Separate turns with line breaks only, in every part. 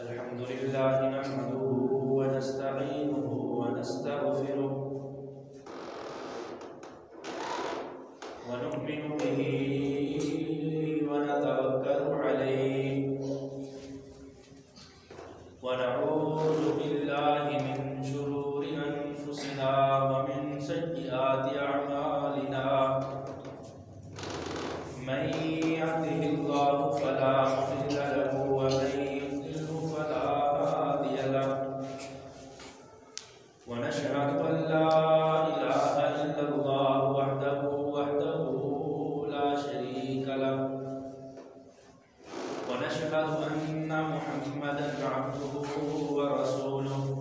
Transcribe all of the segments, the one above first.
अल्हम्दुलिल्लाह नहमदुहु व नस्तईनुहु व नस्तगफिरुह व नु'मिनु बिही व नतवक्कलु अलैहि व नऊज़ु बिल्लाहि मिन शुरूरि अनफुसिना व मिन सय्यिआति अअमालिना मन यहदिहिल्लाहु फला मुदिल्ल लहु व मन युद्लिल्हु फला हादिय लहु व नशहदु अन ला इलाहा इल्लल्लाहु वहदहु ला शरीका लहु व नशहदु अन्ना मुहम्मदन अब्दुहु व रसूलुहु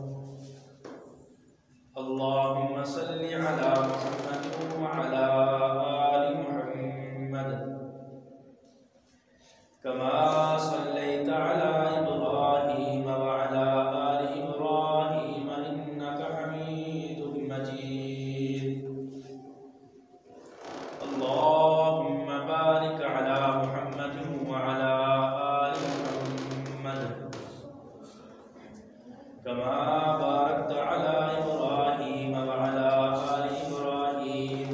अल्लाहुम्मा सल्लि अला मुहम्मद व अला आलि मुहम्मद कमा सल्लैता अला इब्राहीम व अला आलि इब्राहीम इन्नका हमीदुम मजीद। अल्लाहुम्मा बारिक अला मुहम्मद व अला आलि मुहम्मद कमा बारकता अला इब्राहीम व अला आलि इब्राहीम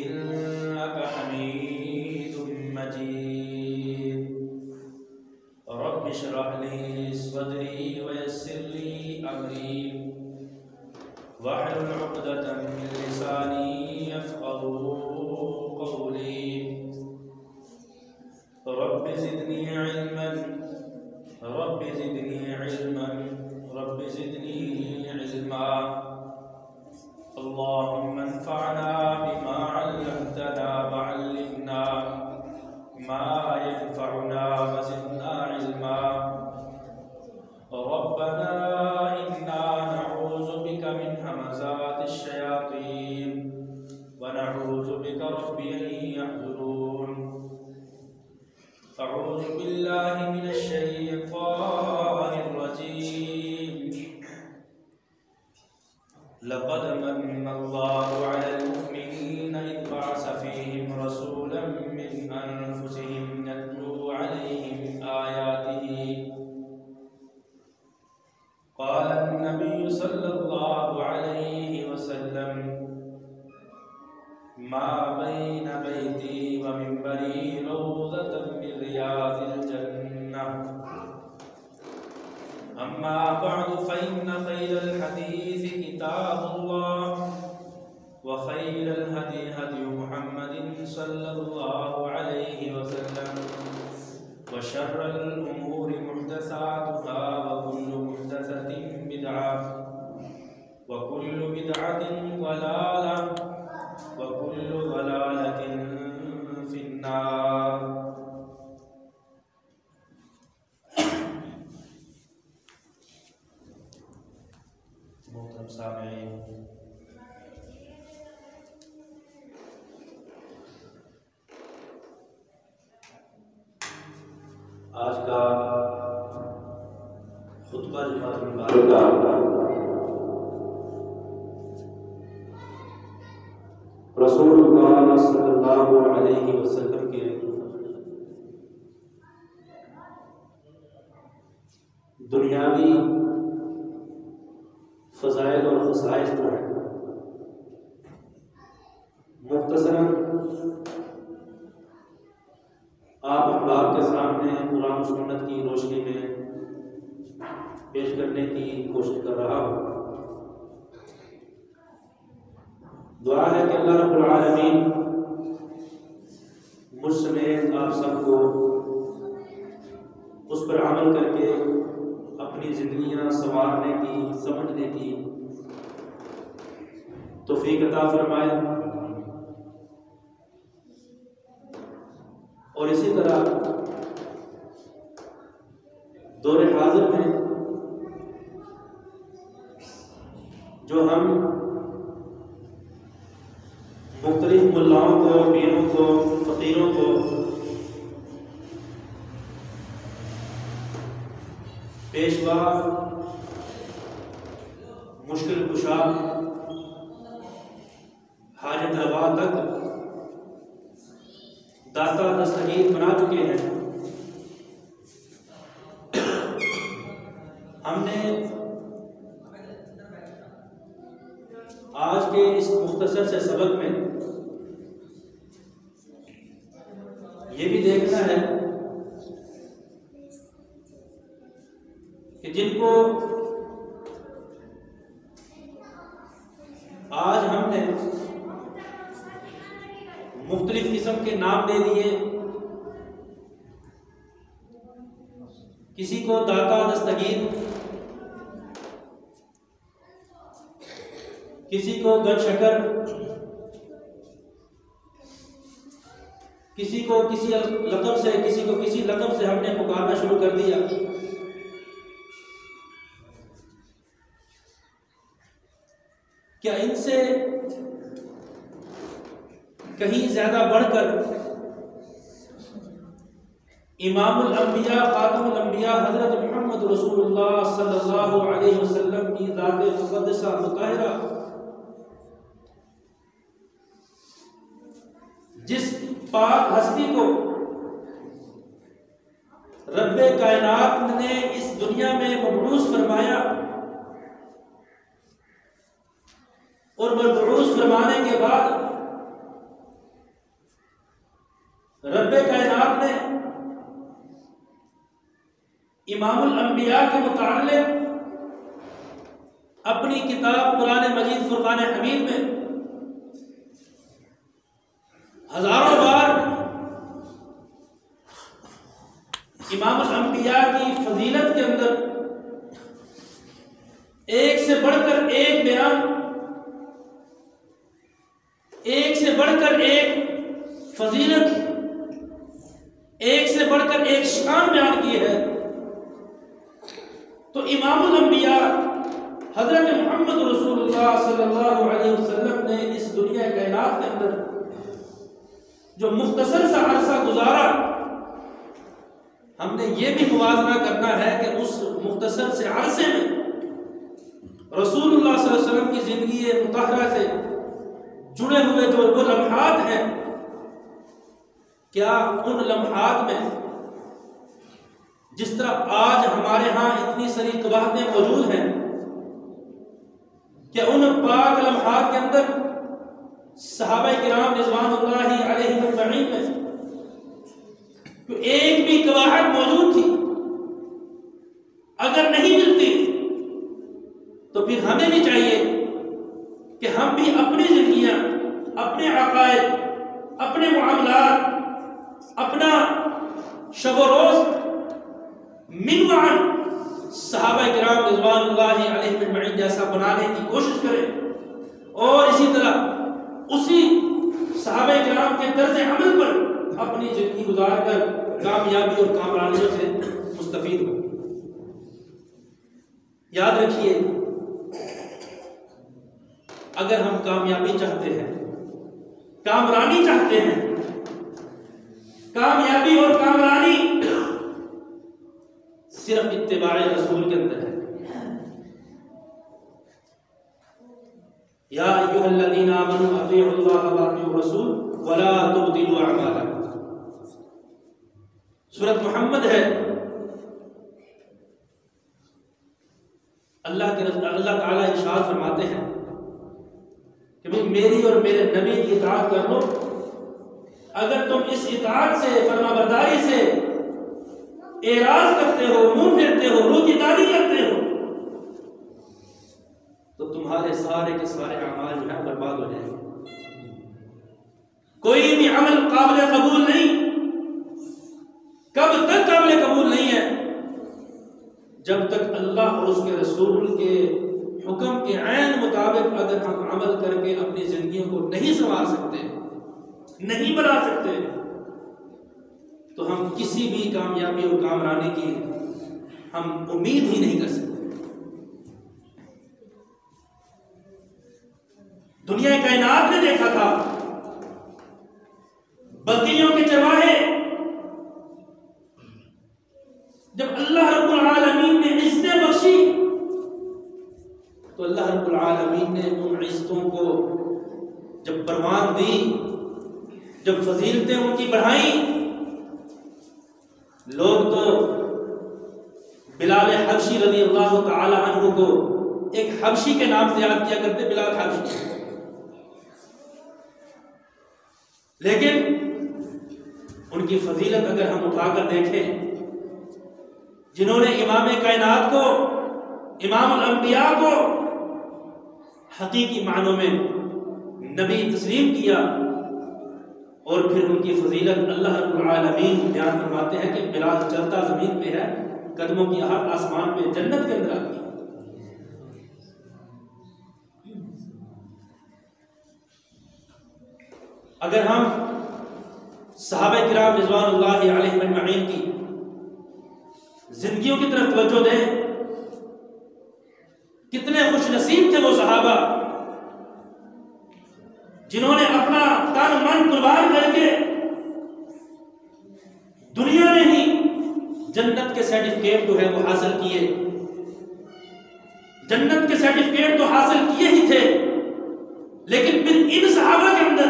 इन्नका हमीदुम मजीद। रब्बि इश्रह ली सदरी व यस्सिर ली अमरी वहलुल उक़दतम मिन लिसानी यफ़क़हू क़ौली। Rabbi ज़िदनी इल्मन rabbi ज़िदनी इल्मन rabbi ज़िदनी इल्मा। अल्लाहुम्मा अन्फ़अना बिमा अल्लमतना व अल्लिमना मा यनफ़अुना व ज़िदना इल्मा। रब्बना इन्ना नऊज़ु बिका मिन हमज़ातिश शयातीन व नऊज़ु बिका रब्बि अन यहज़ुरून। अऊज़ु बिल्लाहि मिनश शैतानिर रजीम। लक़द मन्नल्लाहु अलल मुअ्मिनीना इज़ बअस फ़ीहिम रसूलन मिन अनफ़ुसिहिम यत्लू अलैहिम आयातिही। क़ाल अन्नबिय्यु सल्लल्लाहु अलैहि वसल्लम मा बैन बैती व मिंबरी रौज़तम मिन रियाज़िल जन्नह। अम्मा बअदु फ़इन्न ख़ैरल हदीस किताबुल्लाह व ख़ैरल हदी हदी मुहम्मदिन सल्लल्लाहु अलैहि वसल्लम व शर्रल उमूरि मुहदसातुहा व कुल्लु मुहदसतिन बिदअह व कुल्लु बिदअतिन ज़लालह व कुल्लु ज़लालतिन फ़िन्नार। मोहतरम सामीईन, आज का खुतबा जुमातुल मुबारका रसूलुल्लाह सल्लल्लाहु अलैहि वसल्लम के दुनियावी फ़ज़ाइल और ख़साइस पर है। मुख्तसरन आप अहबाब के सामने कुरान और सुन्नत की रोशनी में पेश करने की कोशिश कर रहा हूँ। दुआ है कि अल्लाह रब्बुल आलमीन मुझ समेत आप सबको उस पर अमल करके अपनी ज़िंदगियाँ संवारने की, समझने की तौफ़ीक़ अता फरमाए। और इसी तरह दौरे हाज़िर में जो हम मुख्तलिफ मुल्लाओं को, पीरों को, फ़कीरों को पेशवा मुश्किल कुशा, हाजत रवा तक दाता दस्तगीर बना चुके हैं। हमने आज के इस मुख्तसर से सबक में ये भी देखना है कि जिनको आज हमने मुख्तलिफ किस्म के नाम दे दिए, किसी को दाता दस्तगीर, किसी को गन शकर, किसी को किसी लक़ब से, किसी को किसी लक़ब से हमने पुकारना शुरू कर दिया। क्या इनसे कहीं ज्यादा बढ़कर इमामुल अंबिया खातमुल अंबिया हजरत मोहम्मद रसूलुल्लाह सल्लल्लाहु अलैहि वसल्लम की ज़ात मुक़द्दसा मुताहिरा, जिस पाक हस्ती को रब्बे कायनात ने इस दुनिया में मबरूस फरमाया और मबरूस फरमाने के बाद रब्बे कायनात ने इमामुल अंबिया के मुताल्लिक़ अपनी किताब कुरान मजीद फुरकान हमीद में हजारों बार इमामुल अंबिया की फजीलत के अंदर एक से बढ़कर एक बयान, एक से बढ़कर एक फजीलत, एक से बढ़कर एक शान बयान की है। तो इमामुल अंबिया हजरत मोहम्मद रसूलुल्लाह सल्लल्लाहु अलैहि वसल्लम ने इस दुनिया कायनात के अंदर जो मुख्तसर सा अरसा गुजारा, हमने ये भी मुवाजना करना है कि उस मुख्तसर से अरसे में रसूलुल्लाह सल्लल्लाहु अलैहि वसल्लम की जिंदगी मुताहरा से जुड़े हुए जो वो लम्हात हैं, क्या उन लम्हात में जिस तरह आज हमारे यहाँ इतनी सारी कवाहतें मौजूद हैं, क्या उन पाक लम्हात के अंदर सहाबा किराम रिज़वानुल्लाहि अलैहिम अजमईन में तो एक भी कवाहत मौजूद थी? अगर नहीं मिलती तो फिर हमें भी चाहिए कि हम भी अपनी जिंदगियां, अपने अकायद, अपने मामलात, अपना शब रोज मिनवान सहाबा किराम रिज़वानुल्लाहि अलैहिम अजमईन जैसा बनाने की कोशिश करें और इसी तरह उसी सहाबा किराम के तर्ज अमल पर अपनी जिंदगी गुजार कर कामयाबी और कामरानियों से मुस्तफीद हो। याद रखिए, अगर हम कामयाबी चाहते हैं, कामरानी चाहते हैं, कामयाबी और कामरानी सिर्फ इत्तिबाए रसूल के अंदर है। या अय्युहल्लज़ीना आमनू अतीउल्लाह व अतीउर रसूल वला तुब्तिलू अमालकुम। सूरत मोहम्मद है। अल्लाह ताला इरशाद फरमाते हैं कि भाई मेरी और मेरे नबी की इताअत कर लो। अगर तुम इस इताअत से, फरमाबरदारी से एराज करते हो, मुंह फेरते हो, रोकीदारी करते हो, तो तुम्हारे सारे के सारे अमाल जो है बर्बाद हो जाएंगे। कोई भी अमल काबिल कबूल नहीं। कब तक काबिल कबूल नहीं है? जब तक अल्लाह और उसके रसूल के हुक्म के ऐन मुताबिक अगर हम अमल करके अपनी जिंदगियों को नहीं संवार सकते, नहीं बना सकते, तो हम किसी भी कामयाबी और कामरानी की हम उम्मीद ही नहीं कर सकते। दुनिया कायनात ने देखा था बकरियों के चरवाहे, जब अल्लाह रब्बुल आलमीन ने इज्जत बख्शी तो अल्लाह रब्बुल आलमीन ने उन इज्जतों को जब परवान दी, जब फजीलतें उनकी बढ़ाई, लोग तो बिलाल हबशी रज़ी अल्लाह ताला अन्हु को एक हबशी के नाम से याद किया करते, बिलाल हबशी। लेकिन उनकी फजीलत अगर हम उठाकर देखें, जिन्होंने इमाम कायनात को, इमामुल अंबिया को हकीकी मानों में नबी तस्लीम किया, और फिर उनकी फजीलत अल्लाह रब्बुल आलमीन बयान फरमाते हैं कि बिलाल चलता जमीन पे है, कदमों की आहट आसमान पे, जन्नत के अंदर आती है। अगर हम सहाबा किराम रिज़वानुल्लाहि अलैहिम अजमईन की जिंदगियों की तरफ तवज्जो दें, कितने खुश नसीब थे वो सहाबा जिन्होंने अपना तन मन कुर्बान करके दुनिया में ही जन्नत के सर्टिफिकेट जो है वो हासिल किए। जन्नत के सर्टिफिकेट तो हासिल किए ही थे, लेकिन फिर इन सहाबा के अंदर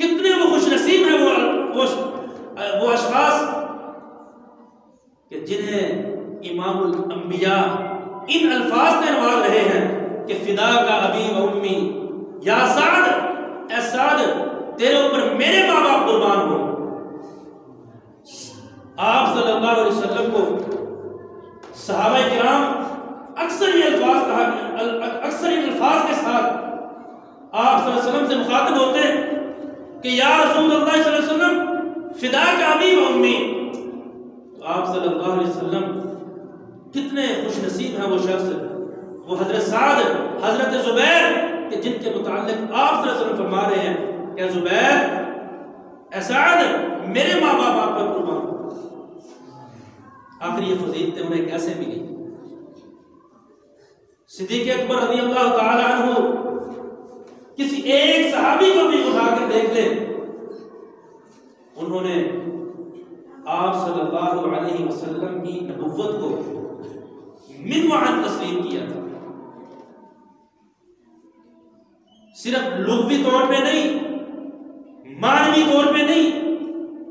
कितने वो खुश नसीब है वो अशखास कि जिन्हें इमामुल अंबिया इन अल्फाज से नवाज रहे हैं कि फिदा का अबी व उम्मी, या साद, ए साद तेरे ऊपर मेरे माँ बाप कुर्बान हो। आप सल्लल्लाहु अलैहि वसल्लम को सहाबा किराम अक्सर ये अल्फाज कहा, अक्सर इन अल्फाज के साथ आप सल्लल्लाहु अलैहि वसल्लम से मुखातिब होते हैं कि या रसूलुल्लाह सल्लल्लाहु अलैहि वसल्लम फिदा का अबी व उम्मी। तो आप सल्लल्लाहु अलैहि वसल्लम कितने खुश नसीब हैं वो शख्स, वो हजरत साद, हजरत जुबैर के जिनके मुताल्लिक आप सल्लल्लाहु अलैहि वसल्लम फरमा रहे हैं कि जुबैर ए साद मेरे माँ बाप आप पर कुर्बान। आखिर ये फजीलतें उन्हें कैसे मिली? सिद्दीक़ अकबर रज़ी अल्लाह ताला अन्हु किसी एक सहाबी को भी उठाकर देख ले, उन्होंने आप सल्लल्लाहु अलैहि वसल्लम की नबुव्वत को मिन व अन तस्लीम किया था। सिर्फ लुग़वी तौर पे नहीं, मानवी तौर पे नहीं,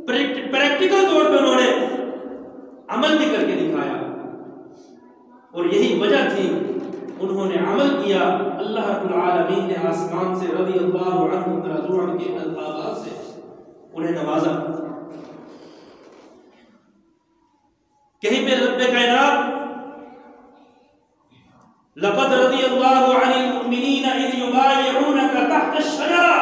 प्रैक्टिकल तौर पे उन्होंने अमल भी करके दिखाया, और यही वजह थी उन्होंने अमल किया। अल्लाह रब्बुल आलमीन ने आसमान से रज़ी अल्लाहु अन्हु के अल्फाज से उन्हें नवाजा। कहीं पे रब्बे कायनात लक़द रज़ी अल्लाहु अनिल मुमिनीना इज़ युबायिऊनका तहत अश-शजरा,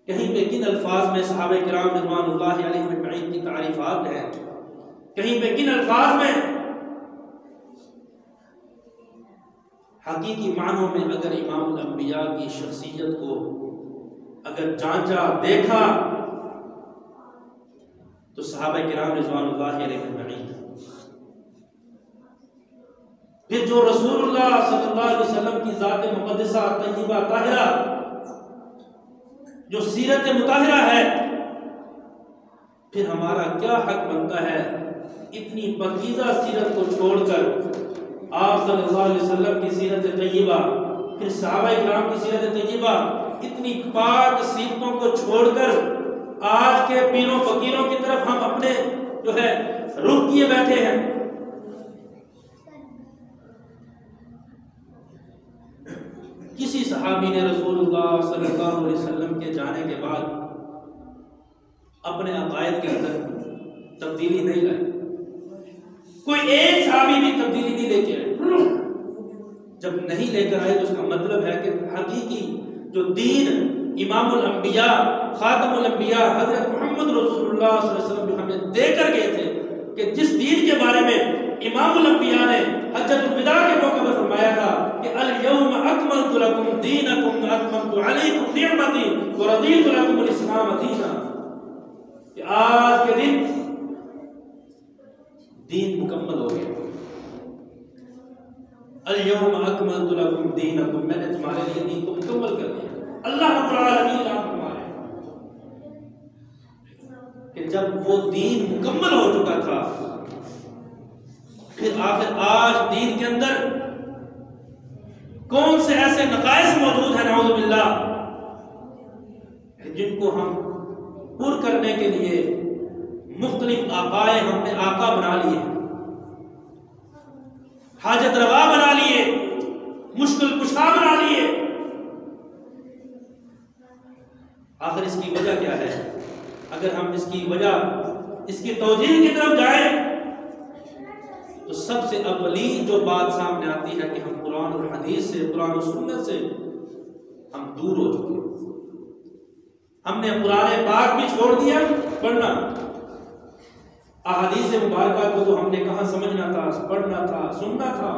कहीं पे किन अल्फाज में सहाबा किराम रिज़वानुल्लाहि अलैहिम अजमईन की तारीफात हैं, कहीं पे किन अल्फाज में हकीकी मानों में अगर इमामुल अंबिया की शख्सियत को अगर जांचा देखा तो सहाबा किराम रिज़वानुल्लाहि अलैहिम अजमईन। फिर जो रसूलुल्लाह सल्लल्लाहु अलैहि वसल्लम की ज़ात मुक़द्दसा तय्यबा ताहिरा, जो सीरत मुताहिरा है, फिर हमारा क्या हक बनता है इतनी पकीज़ा सीरत को छोड़कर आप सल्लल्लाहु अलैहि वसल्लम की सीरत तय्यबा, फिर सहाबा किराम की सीरत तय्यबा, इतनी पाक सीरतों को छोड़कर आज के पीरों फकीरों की तरफ हम अपने जो है रुख किए बैठे हैं। किसी सहाबी ने रसूलुल्लाह सल्लल्लाहु अलैहि वसल्लम के जाने के बाद अपने अकायद के अंदर तब्दीली नहीं लाई। कोई एक सहाबी भी तब्दीली नहीं लेके आए। जब नहीं लेकर आए तो उसका मतलब है कि हकीकी जो दीन इमामुल अंबिया, खातमुल अंबिया हजरत मोहम्मद रसूलुल्लाह सल्लल्लाहु अलैहि वसल्लम जो हमें देकर गए थे, कि जिस दीन के बारे में इमामुल अंबिया ने हज्जतुल विदा के मौके पर फरमाया था कि अल यौम अकमलतु लकुम दीनकुम व अतममतु अलैकुम निअमती व रदीतु लकुमुल इस्लाम दीना, कि आज के दिन दीन मुकम्मल हो गया। अल यौम अकमलतु लकुम दीनकुम, मैंने तुम्हारे लिए दीन को मुकम्मल कर दिया। अल्लाह रब्बुल आलमीन आप फरमाए कि जब वो दीन मुकम्मल हो चुका था, फिर आखिर आज दीन के अंदर कौन से ऐसे नकाइस मौजूद हैं नाउज़ु बिल्लाह, जिनको हम पूर करने के लिए मुख्तलिफ आकाए हमने आका बना लिए, हाजत रवा बना लिए, मुश्किल कुशा बना लिए। आखिर इसकी वजह क्या है? अगर हम इसकी वजह, इसकी तौजीह की तरफ जाएं तो सबसे अव्वलीन जो बात सामने आती है कि हम कुरान और हदीस से, कुरान और सुन्नत से हम दूर हो चुके हैं। हमने कुरान पाक भी छोड़ दिया पढ़ना, अहादीस मुबारका को तो हमने कहाँ समझना था, पढ़ना था, सुनना था।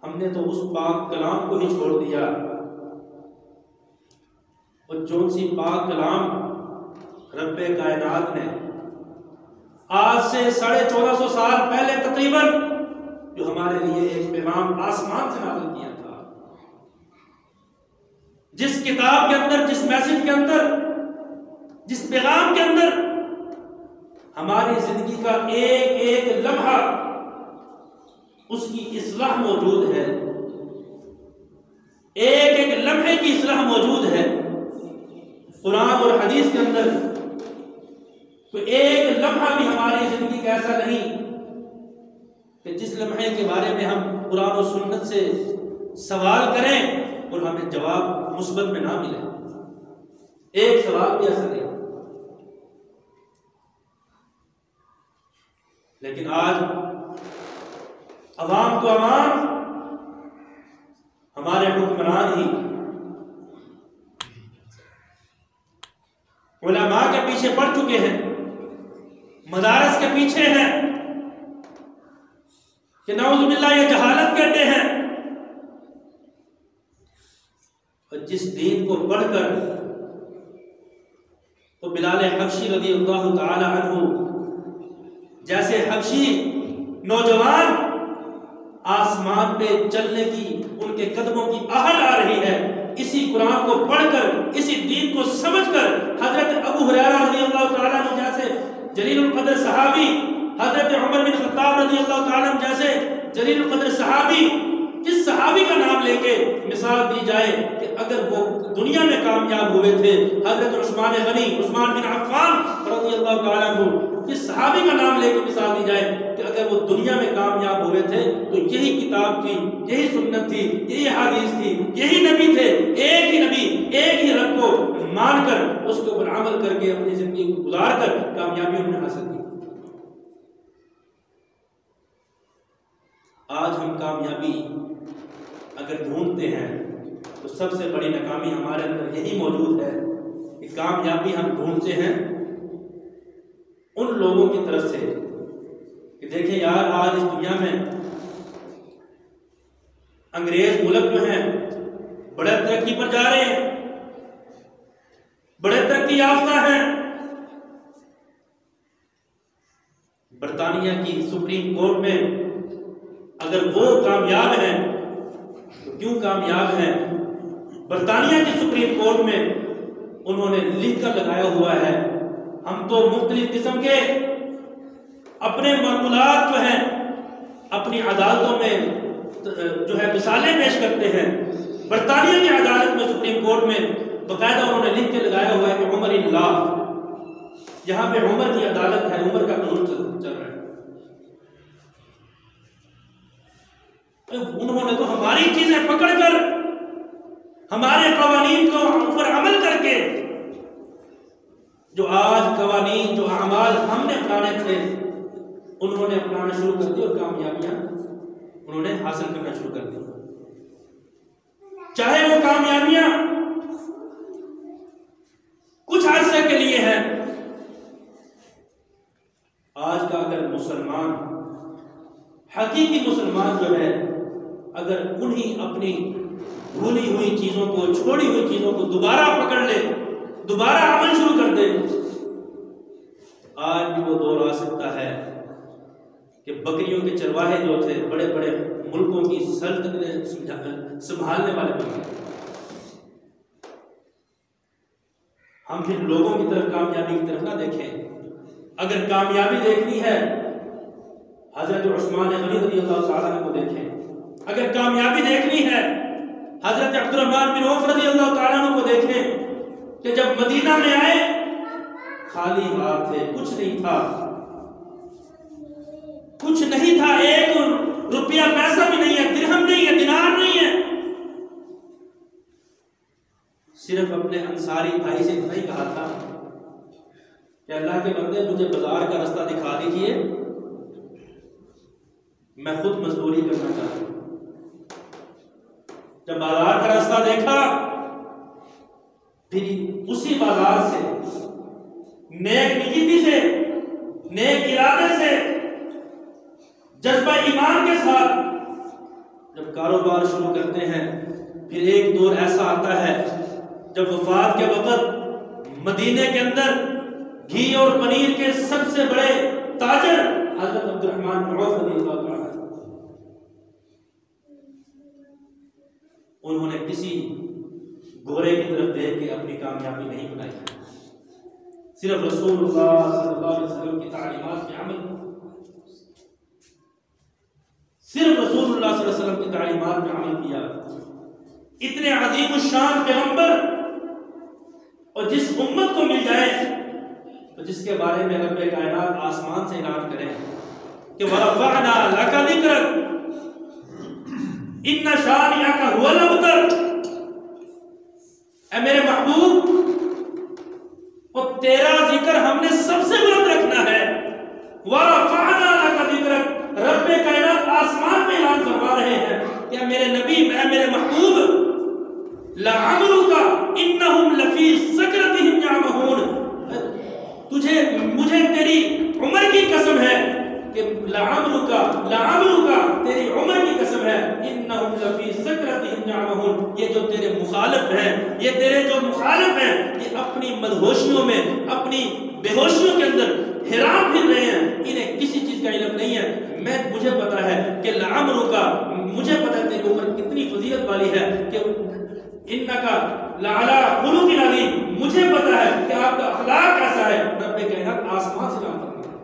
हमने तो उस पाक कलाम को ही छोड़ दिया, और जो सी पाक कलाम रब्बे कायनात ने आज से 1450 साल पहले तकरीबन जो हमारे लिए एक पैगाम आसमान से नाज़िल किया था, जिस किताब के अंदर, जिस मैसेज के अंदर, जिस पैगाम के अंदर हमारी जिंदगी का एक एक लम्हा उसकी इस्लाह मौजूद है, एक एक लम्हे की इस्लाह मौजूद है। कुरान और हदीस के अंदर तो एक लम्हा भी हमारी जिंदगी का ऐसा नहीं कि जिस लम्हे के बारे में हम कुरान और सुन्नत से सवाल करें और हमें जवाब मुस्बत में ना मिले। एक सवाल भी ऐसा नहीं। लेकिन आज अवाम तो अवाम, हमारे हुक्मरान ही उलमा के पीछे पड़ चुके हैं, मदारस के पीछे हैं कि नाउज़ु बिल्लाह ये जहालत कहते हैं। और जिस दीन को पढ़कर तो बिलाल हबशी रज़ी अल्लाह ताला अन्हु जैसे हबशी नौजवान आसमान पे चलने की, उनके कदमों की आहट आ रही है, इसी कुरान को पढ़कर, इसी दीन को समझकर हजरत अबू हुरैरा रज़ी अल्लाह ताला अन्हु जैसे जलीलुल कद्र सहाबी, हजरत उमर बिन खत्ताब रज़ी अल्लाह ताला अन्हु जैसे जलीलुल कद्र सहाबी, जिस सहाबी का नाम लेके मिसाल दी जाए कि अगर वो दुनिया में कामयाब हुए थे, हजरत उस्मान गनी, उस्मान बिन अफ़्फ़ान रज़ी अल्लाह ताला अन्हु, जिस सहाबी का नाम लेके मिसाल दी जाए कि अगर वो दुनिया में कामयाब हुए थे तो यही किताब थी, यही सुन्नत थी, यही हदीस थी, यही नबी थे, एक ही नबी, एक ही रब को मानकर उसके ऊपर अमल करके अपनी जिंदगी को गुजार कर कामयाबी उन्होंने हासिल की। आज हम कामयाबी अगर ढूंढते हैं तो सबसे बड़ी नाकामी हमारे अंदर यही मौजूद है कि कामयाबी हम ढूंढते हैं उन लोगों की तरफ से कि देखें यार, आज इस दुनिया में अंग्रेज मुल्क जो हैं बड़े तरक्की पर जा रहे हैं, बड़े तरक्की याफ्ता हैं। बरतानिया की सुप्रीम कोर्ट में अगर वो कामयाब हैं तो क्यों कामयाब हैं? बरतानिया की सुप्रीम कोर्ट में उन्होंने लिख कर लगाया हुआ है, हम तो मुख्तलिफ किस्म के अपने मामलात जो हैं अपनी अदालतों में जो है मिसालें पेश करते हैं। बरतानिया की अदालत में, सुप्रीम कोर्ट में बाकायदा उन्होंने लिख के लगाया हुआ है कि उमर इल्लाह, यहाँ पे उमर की अदालत है, उमर का कानून चल रहा है। उन्होंने तो हमारी चीजें पकड़कर, हमारे कवानीन को ऊपर अमल करके, जो आज कवानीन, जो अमाल हमने अपनाने थे, उन्होंने अपनाना शुरू कर दिया और कामयाबियां उन्होंने हासिल करना शुरू कर दी। चाहे वो कामयाबियां कुछ अरसे के लिए हैं। आज का अगर मुसलमान, हकीकी मुसलमान जो है, अगर उन्हीं अपनी भूली हुई चीजों को, छोड़ी हुई चीजों को दोबारा पकड़ ले, दोबारा अमल शुरू कर दे, आज भी वो दौर आ सकता है कि बकरियों के चरवाहे जो थे, बड़े बड़े मुल्कों की सल्तनतें संभालने वाले बन गए। हम फिर लोगों की तरफ, कामयाबी की तरफ ना देखें। अगर कामयाबी देखनी है हजरत उस्मान गनी रज़ियल्लाहु ताला अन्हु को देखें। अगर कामयाबी देखनी है हजरत अब्दुर्रहमान बिन औफ रज़ियल्लाहु ताला अन्हु को देखें कि जब मदीना में आए खाली हाथ थे, कुछ नहीं था, कुछ नहीं था, एक रुपया पैसा भी नहीं है, दिरहम नहीं है, दिनार नहीं है। सिर्फ अपने अंसारी भाई से इतना ही कहा था कि अल्लाह के बंदे मुझे बाजार का रास्ता दिखा दीजिए, मैं खुद मजदूरी करना चाहता हूं। जब बाजार का रास्ता देखा फिर उसी बाजार से नेक नियति से, नेक इरादे से, जज्बा ईमान के साथ जब कारोबार शुरू करते हैं, फिर एक दौर ऐसा आता है जब वफात के वक़्त मदीने के अंदर घी और पनीर के सबसे बड़े ताजर हज़रत अब्दुर्रहमान बिन औफ रज़ियल्लाहु ताला उन्होंने किसी गोरे की तरफ देख के अपनी कामयाबी नहीं बनाई, सिर्फ रसूलुल्लाह सल्लल्लाहु अलैहि वसल्लम की तालीमात पे अमल, सिर्फ रसूलुल्लाह सल्लल्लाहु अलैहि वसल्लम की तालीमात पे अमल किया। इतने अजीम शान पैगंबर और जिस उम्मत को मिल जाए तो जिसके बारे में रब्बे कायनात आसमान से ऐलान करें कि वरफ़अना लका ज़िक्रक इन्ना शानिअका हुवल अबतर, ऐ मेरे महबूब और तेरा जिक्र हमने सबसे बुलंद रखना है। वरफ़अना लका ज़िक्रक, रब्बे कायनात आसमान में ऐलान फरमा रहे हैं कि मेरे नबी, मैं मेरे महबूब, लअमरुका इन्नहुम लफी सकरतिहिम यअमहून, तुझे मुझे तेरी उम्र की कसम है कि लअमरुका तेरी उम्र की कसम है, इन्नहुम लफी सकरतिहिम यअमहून, ये जो तेरे मुखालिफ हैं, ये तेरे जो मुखालिफ हैं, ये अपनी मदहोशियों में, अपनी बेहोशियों के अंदर हैरान फिर रहे हैं, इन्हें किसी चीज का इल्म नहीं है। मुझे पता है कि लअमरुका, मुझे पता है तेरी उम्र कितनी फजीलत वाली है कि इन्नका लअला खुलुकिन अज़ीम, मुझे पता है कि आपका अखलाक कैसा है। रब्बे कायनात आसमान से नाम करता है।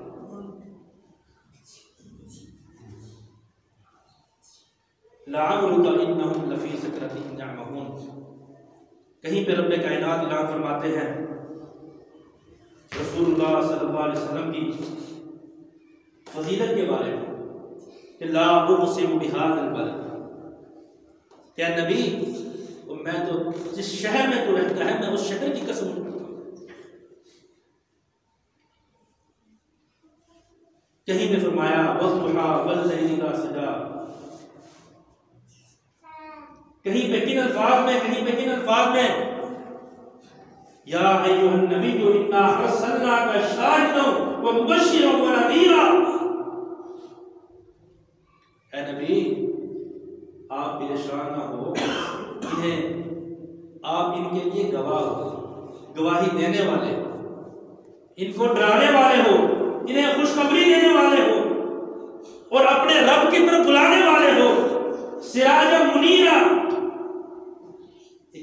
लअमरुका इन्नहुम लफी सकरतिहिम यअमहून, कहीं पे रब्बे कायनात ऐलान फरमाते हैं रसूलुल्लाह सल्लल्लाहु अलैहि वसल्लम की फजीलत के बारे में कि ला उक़सिमु बिहाज़िल बलद, क्या नबी, मैं तो जिस शहर में तू रहता है मैं उस शहर की कसम उठाता हूं। कहीं पे फरमाया वज़्ज़ुहा वल्लैलि इज़ा सजा, कहीं पे किन अल्फाज में, कहीं पे किन अल्फाज में या अय्युहन नबिय्यु इन्ना अर्सलनाका शाहिदन व मुबश्शिरन व नज़ीरा, ऐ नबी आप परेशान ना हो, इन्हें आप इनके लिए गवाह हो, गवाही देने वाले हो, इनको डराने वाले हो, इन्हें खुशखबरी देने वाले हो और अपने रब की तरफ बुलाने वाले हो। सिराज मुनीरा,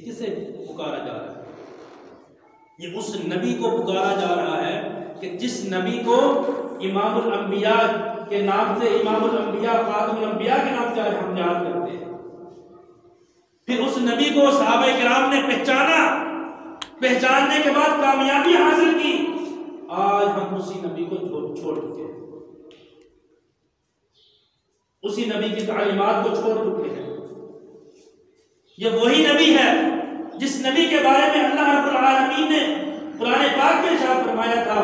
किसे पुकारा जा रहा है? ये उस नबी को पुकारा जा रहा है कि जिस नबी को इमामुल अंबिया के नाम से, इमामुल अंबिया खातमुल अंबिया के नाम से आज हम याद करते हैं। फिर उस नबी को सहाबा किराम ने पहचाना, पहचानने के बाद कामयाबी हासिल की। आज हम उसी नबी को छोड़ चुके हैं, उसी नबी की तालीमात को छोड़ चुके हैं। ये वही नबी है जिस नबी के बारे में अल्लाह रब्बुल आलमीन ने कुरान पाक में इरशाद फरमाया था,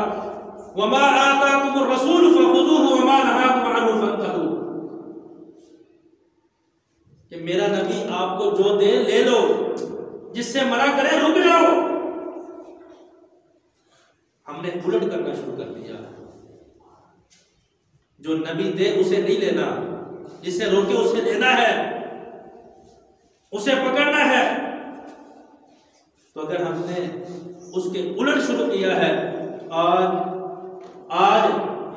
वमा आताकुमुर रसूल फखुज़ूहु वमा नहाकुम अन्हु फंतहू, कि मेरा नबी आपको जो दे ले लो, जिससे मना करे रुक जाओ। हमने उलट करना शुरू कर दिया, जो नबी दे उसे नहीं लेना, जिसे रोके उसे लेना है, उसे पकड़ना है। तो अगर हमने उसके उलट शुरू किया है, आज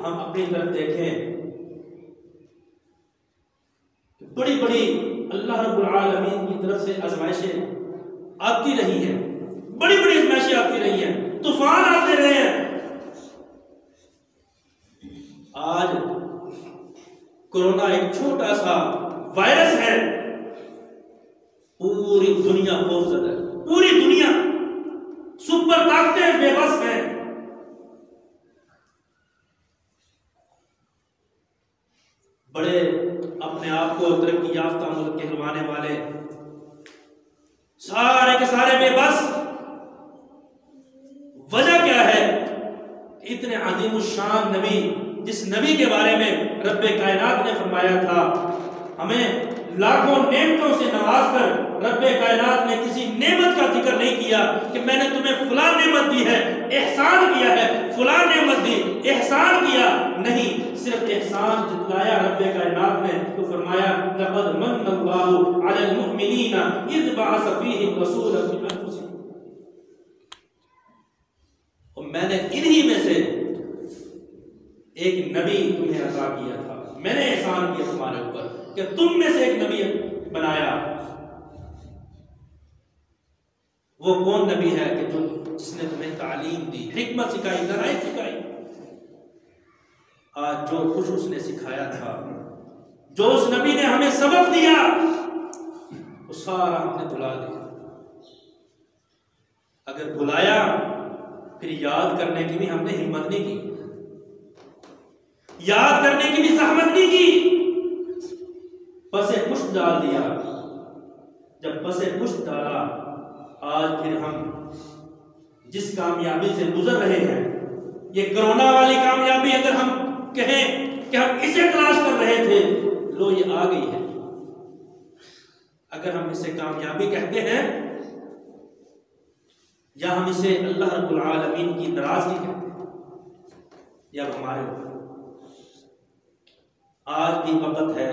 हम अपनी तरफ देखें, बड़ी बड़ी अल्लाह रब्बुल आलमीन की तरफ से आजमाइशें आती रही हैं, बड़ी बड़ी आजमाइशें आती रही हैं, तूफान आते रहे हैं। आज कोरोना एक छोटा सा वायरस है, पूरी दुनिया खौफजदा है, पूरी दुनिया सुपर ताकतें बेबस हैं। बड़े अपने आप को तरक्की याफ्ता मुल्क कहलवाने वाले सारे के सारे बेबस। वजह क्या है? इतने अजीम शान नबी, जिस नबी के बारे में रब्बे कायनात ने फरमाया था, हमें लाखों नेमतों से नवाज कर रब्बे कायनात ने किसी नेमत का जिक्र नहीं किया कि मैंने तुम्हें फलां नेमत दी है, एहसान किया है, फलां नेमत दी, एहसान किया। नहीं, सिर्फ एहसान जितलाया रब्बे कायनात ने तो फरमाया लक़द मन्नल्लाहु अलल मुमिनीना इज़ बअस फ़ीहिम रसूलन मिन अनफुसिहिम। और मैंने इन्हीं में से एक नबी तुम्हें अता किया था, मैंने एहसान किया तुम्हारे ऊपर कि तुम में से एक नबी बनाया। वो कौन नबी है कि जो जिसने तुम्हें तालीम दी, हिकमत सिखाई, दराई सिखाई। आज जो कुछ उसने सिखाया था, जो उस नबी ने हमें सबक दिया, वो सारा हमने भुला दिया। अगर भुलाया फिर याद करने की भी हमने हिम्मत नहीं की, याद करने की भी ज़हमत नहीं की, पसे पुष्ट डाल दिया। जब पसे पुष्ट डाला, आज फिर हम जिस कामयाबी से गुजर रहे हैं, ये कोरोना वाली कामयाबी, अगर हम कहें कि हम इसे तलाश कर रहे थे, लो ये आ गई है। अगर हम इसे कामयाबी कहते हैं या हम इसे अल्लाह रब्बुल आलमीन की नाराजगी कहते हैं, या हमारे ऊपर आज भी वक्त है,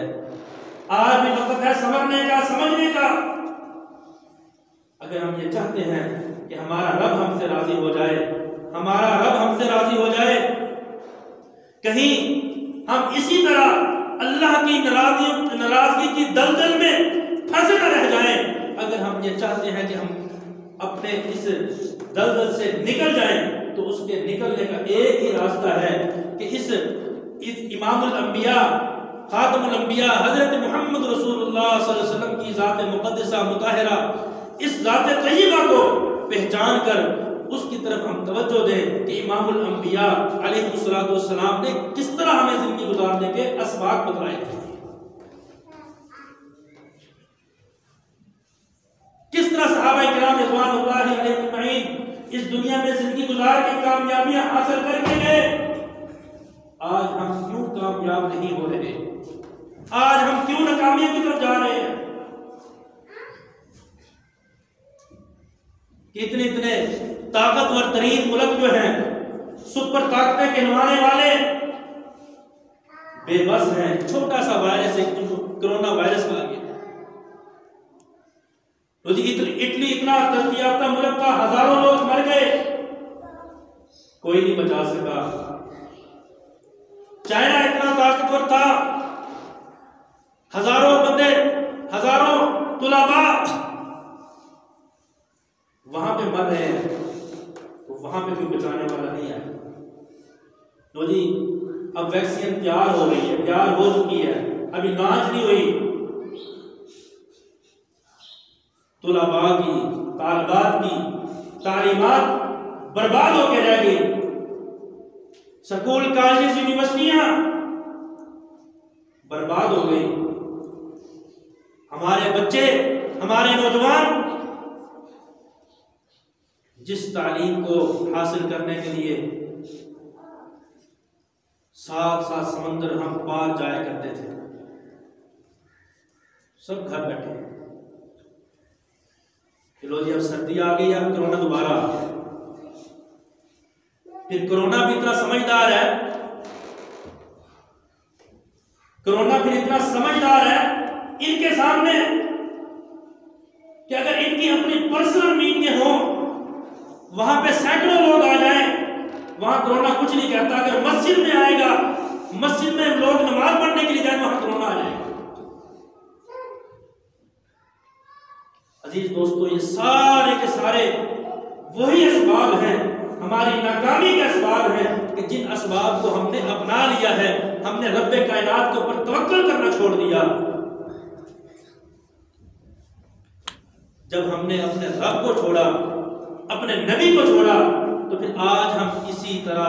आज भी वक्त है समझने का, समझने का। अगर हम ये चाहते हैं कि हमारा रब हमसे राजी हो जाए, हमारा रब हमसे राजी हो जाए, कहीं हम इसी तरह अल्लाह की नाराजगी की दलदल में फंसे न रह जाएं, अगर हम ये चाहते हैं कि हम अपने इस दलदल से निकल जाएं, तो उसके निकलने का एक ही रास्ता है कि इस इमामुल अंबिया, खातमुल अंबिया हजरत मोहम्मद रसूलुल्लाह सल्लल्लाहु अलैहि वसल्लम की ज़ात मुक़द्दसा मुताहिरा, इस ज़ात तय्यबा को पहचान कर उसकी तरफ हम तवज्जो दें कि इमामुल अंबिया अलैहिस्सलातु वस्सलाम ने किस तरह हमें ज़िंदगी गुजारने के असबाब बतलाए थे, किस तरह सहाबा किराम रिज़वानुल्लाहि अलैहिम अजमईन इस दुनिया में जिंदगी गुजार के कामयाबियां हासिल करके गए। आज हम क्यों कामयाब नहीं हो रहे? आज हम क्यों नाकामी की तरफ जा रहे हैं? इतने इतने ताकतवर तरीन मुल्क जो हैं, सुपर ताकतें कहलवाने वाले बेबस हैं। छोटा सा वायरस, कोरोना वायरस आ गया तो जी इटली इतना तरक्की याफ्ता मुल्क था, हजारों लोग मर गए, कोई नहीं बचा सका। चाइना इतना ताकतवर था, हजारों बंदे, हजारों तुलाबा वहां पे मर रहे हैं, तो वहां पे कोई बचाने वाला नहीं है। तो जी अब वैक्सीन तैयार हो रही है, तैयार हो चुकी है, अभी लॉन्च नहीं हुई। तुलाबा की, तालिबात की तालीमात बर्बाद होकर रह गई। स्कूल, कॉलेज, यूनिवर्सिटियां बर्बाद हो गई। हमारे बच्चे, हमारे नौजवान जिस तालीम को हासिल करने के लिए 7 समंदर हम पार जाया करते थे, सब घर बैठे। चलो जी अब सर्दी आ गई, अब कोरोना दोबारा आ गया। फिर कोरोना भी इतना समझदार है, कोरोना फिर इतना समझदार है इनके सामने कि अगर इनकी अपनी पर्सनल मीटिंगें हो, वहां पे सैकड़ों लोग आ जाएं, वहां कोरोना कुछ नहीं कहता। अगर मस्जिद में आएगा, मस्जिद में लोग नमाज पढ़ने के लिए जाए, वहां कोरोना आ जाएगा। अजीज दोस्तों, ये सारे के सारे वही असबाब हैं, हमारी नाकामी के असबाब हैं कि जिन असबाब को हमने अपना लिया है हमने रब्बे कायनात के ऊपर तवक्कुल करना छोड़ दिया। जब हमने अपने रब को छोड़ा, अपने नबी को छोड़ा, तो फिर आज हम इसी तरह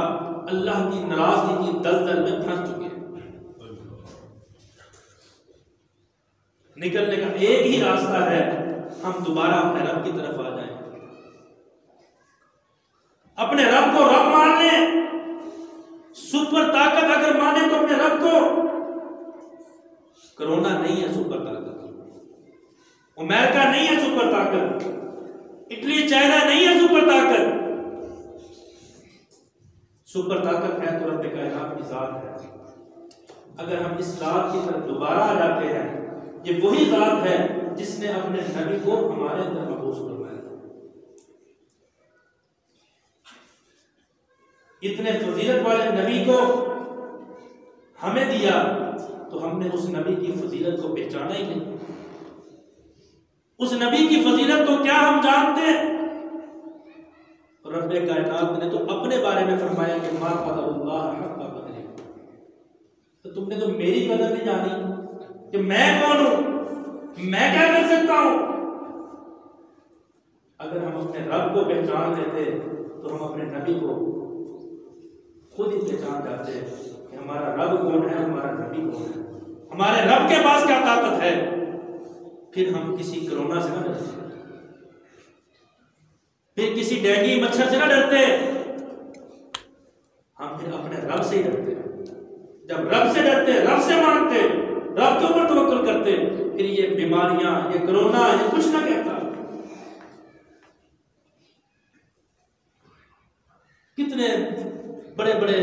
अल्लाह की नाराजगी की दलदल में फंस चुके हैं। निकलने का एक ही रास्ता है, हम दोबारा अपने रब की तरफ आ जाएं, अपने रब को रब मान लें। सुपर ताकत अगर माने तो अपने रब को। कोरोना नहीं है सुपर ताकत, अमेरिका नहीं है सुपर ताकत, इटली चाइना नहीं है सुपर ताकत। सुपर ताकत है तो रब्बे कायनात की जात है। अगर हम इस जात की तरफ दोबारा आ जाते हैं, ये वही जात है जिसने अपने नबी को हमारे अंदर महबूस करवाया। इतने फजीलत वाले नबी को हमें दिया, तो हमने उस नबी की फजीलत को पहचाना ही नहीं। उस नबी की फजीलत तो क्या हम जानते हैं? रब्बे कायनात ने तो अपने बारे में फरमाया कि मा क़दरुल्लाह हक़्क़ क़द्रिही। तो तुमने तो मेरी कदर नहीं जानी कि मैं कौन हूं, मैं क्या कर सकता हूं। अगर हम अपने रब को पहचान लेते तो हम अपने नबी को खुद ही पहचान जाते कि हमारा रब कौन है, हमारा नबी कौन है, हमारे रब के पास क्या ताकत है। फिर हम किसी कोरोना से ना डरते, फिर किसी डेंगू मच्छर से ना डरते, हम फिर अपने रब से ही डरते। जब रब से डरते, रब से मांगते, रब के ऊपर तवक्कुल करते, फिर ये बीमारियां, ये कोरोना, ये कुछ ना कहता। कितने बड़े बड़े